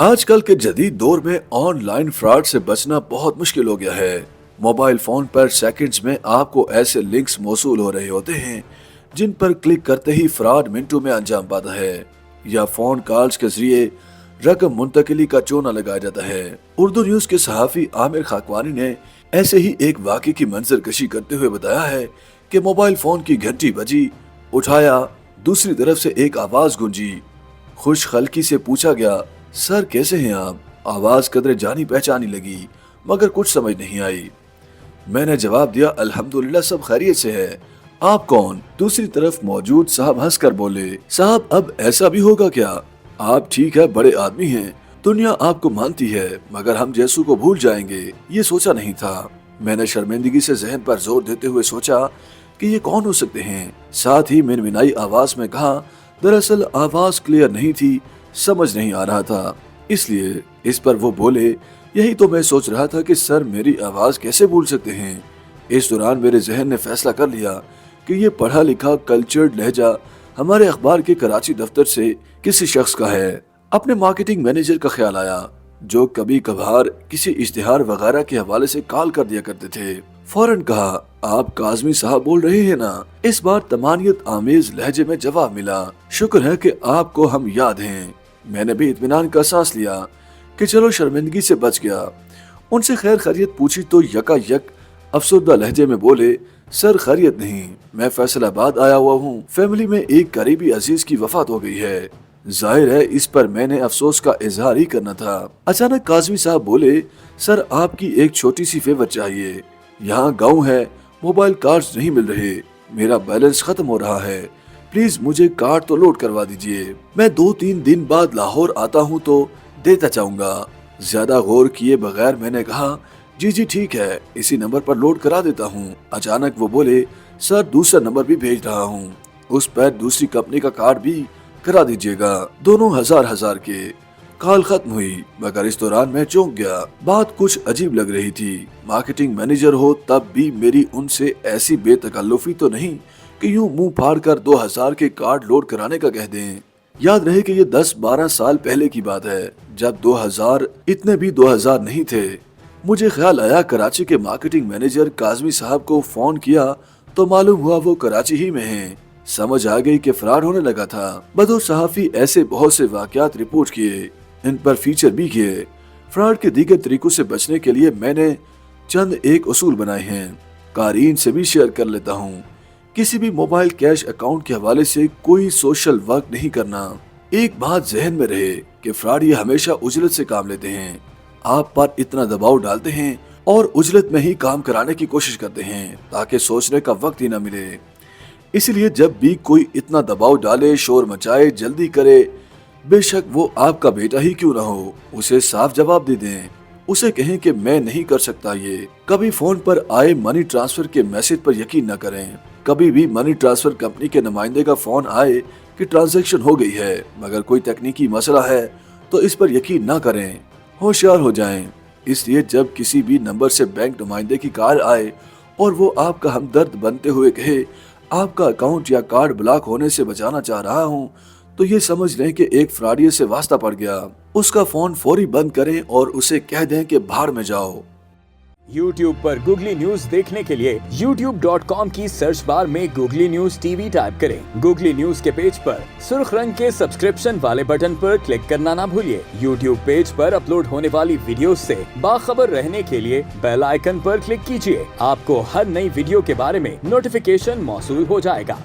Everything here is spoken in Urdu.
آج کل کے جدید دور میں آن لائن فراڈ سے بچنا بہت مشکل ہو گیا ہے۔ موبائل فون پر سیکنڈز میں آپ کو ایسے لنکس موصول ہو رہے ہوتے ہیں جن پر کلک کرتے ہی فراڈ منٹوں میں انجام پاتا ہے، یا فون کالز کے ذریعے رقم منتقلی کا چونا لگایا جاتا ہے۔ اردو نیوز کے صحافی عامر خاکوانی نے ایسے ہی ایک واقعے کی منظر کشی کرتے ہوئے بتایا ہے کہ موبائل فون کی گھنٹی بجی، اٹھایا، دوسری طرف سے ایک آواز گونجی۔ خوش خلقی سے پوچھا گیا، سر کیسے ہیں آپ؟ آواز قدرے جانی پہچانی لگی مگر کچھ سمجھ نہیں آئی۔ میں نے جواب دیا، الحمدللہ سب خیریت سے ہے، آپ کون؟ دوسری طرف موجود صاحب ہنس کر بولے، صاحب اب ایسا بھی ہوگا کیا؟ آپ ٹھیک ہے، بڑے آدمی ہیں، دنیا آپ کو مانتی ہے مگر ہم جیسوں کو بھول جائیں گے، یہ سوچا نہیں تھا۔ میں نے شرمندگی سے ذہن پر زور دیتے ہوئے سوچا کہ یہ کون ہو سکتے ہیں، ساتھ ہی منمنائی آواز میں کہا، دراصل آواز کلیئر نہیں تھی، سمجھ نہیں آ رہا تھا، اس لیے اس پر وہ بولے، یہی تو میں سوچ رہا تھا کہ سر میری آواز کیسے بھول سکتے ہیں۔ اس دوران میرے ذہن نے فیصلہ کر لیا کہ یہ پڑھا لکھا کلچرڈ لہجہ ہمارے اخبار کے کراچی دفتر سے کسی شخص کا ہے۔ اپنے مارکیٹنگ مینیجر کا خیال آیا جو کبھی کبھار کسی اشتہار وغیرہ کے حوالے سے کال کر دیا کرتے تھے۔ فوراً کہا، آپ کاظمی صاحب بول رہے ہیں نا؟ اس بار طمانیت آمیز لہجے میں جواب ملا، شکر ہے کہ آپ کو ہم یاد ہیں۔ میں نے بھی اطمینان کا سانس لیا کہ چلو شرمندگی سے بچ گیا۔ ان سے خیر خیریت پوچھی تو یکا یک افسردہ لہجے میں بولے، سر خیریت نہیں، میں فیصل آباد آیا ہوا ہوں، فیملی میں ایک قریبی عزیز کی وفات ہو گئی ہے۔ ظاہر ہے اس پر میں نے افسوس کا اظہار ہی کرنا تھا۔ اچانک کاظمی صاحب بولے، سر آپ کی ایک چھوٹی سی فیور چاہیے، یہاں گاؤں ہے، موبائل کارڈز نہیں مل رہے، میرا بیلنس ختم ہو رہا ہے، پلیز مجھے کارڈ تو لوڈ کروا دیجئے، میں 2-3 دن بعد لاہور آتا ہوں تو دیتا چاہوں گا۔ زیادہ غور کیے بغیر میں نے کہا، جی جی ٹھیک ہے، اسی نمبر پر لوڈ کرا دیتا ہوں۔ اچانک وہ بولے، سر دوسرا نمبر بھی بھیج رہا ہوں، اس پر دوسری کمپنی کا کارڈ بھی کرا دیجئے گا، دونوں ہزار کے۔ کال ختم ہوئی مگر اس دوران میں چونک گیا، بات کچھ عجیب لگ رہی تھی۔ مارکیٹنگ مینیجر ہو تب بھی میری ان سے ایسی بے تکلفی تو نہیں کہ یوں منہ پھاڑ کر 2000 کے کارڈ لوڈ کرانے کا کہہ دیں۔ یاد رہے کہ یہ 10-12 سال پہلے کی بات ہے جب 2000 اتنے بھی 2000 نہیں تھے۔ مجھے خیال آیا کراچی کے مارکیٹنگ مینیجر کاظمی صاحب کو فون کیا تو معلوم ہوا وہ کراچی ہی میں ہیں۔ سمجھ آ گئی کہ فراڈ ہونے لگا تھا۔ بطور صحافی ایسے بہت سے واقعات رپورٹ کیے، ان پر فیچر بھی کیے۔ فراڈ کے دیگر طریقوں سے بچنے کے لیے میں نے چند ایک اصول بنائے ہیں، قارئین سے بھی شیئر کر لیتا ہوں۔ کسی بھی موبائل کیش اکاؤنٹ کے حوالے سے کوئی سوشل ورک نہیں کرنا۔ ایک بات ذہن میں رہے کہ فراڈ یہ ہمیشہ اجلت سے کام لیتے ہیں، آپ پر اتنا دباؤ ڈالتے ہیں اور اجلت میں ہی کام کرانے کی کوشش کرتے ہیں تاکہ سوچنے کا وقت ہی نہ ملے۔ اسی لیے جب بھی کوئی اتنا دباؤ ڈالے، شور مچائے، جلدی کرے، بے شک وہ آپ کا بیٹا ہی کیوں نہ ہو، اسے صاف جواب دے دیں، اسے کہیں کہ میں نہیں کر سکتا یہ۔ کبھی فون پر آئے منی ٹرانسفر کے میسج پر یقین نہ کریں۔ کبھی بھی منی ٹرانسفر کمپنی کے نمائندے کا فون آئے کہ ٹرانزیکشن ہو گئی ہے مگر کوئی تکنیکی مسئلہ ہے تو اس پر یقین نہ کریں، ہوشیار ہو جائیں۔ اس لیے جب کسی بھی نمبر سے بینک نمائندے کی کال آئے اور وہ آپ کا ہمدرد بنتے ہوئے کہے، آپ کا اکاؤنٹ یا کارڈ بلاک ہونے سے بچانا چاہ رہا ہوں، تو یہ سمجھ لیں کہ ایک فراڈیے سے واسطہ پڑ گیا۔ اس کا فون فوری بند کریں اور اسے کہہ دیں کہ بھاڑ میں جاؤ۔ YouTube پر گوگلی نیوز دیکھنے کے لیے youtube.com کی سرچ بار میں googly news T V type کریں۔ گوگلی نیوز کے پیج پر سرخ رنگ کے سبسکرپشن والے بٹن پر کلک کرنا نہ بھولیے۔ YouTube پیج پر اپلوڈ ہونے والی ویڈیوز سے باخبر رہنے کے لیے بیل آئیکن پر کلک کیجیے۔ آپ کو ہر نئی ویڈیو کے بارے میں نوٹیفیکیشن موصول ہو جائے گا۔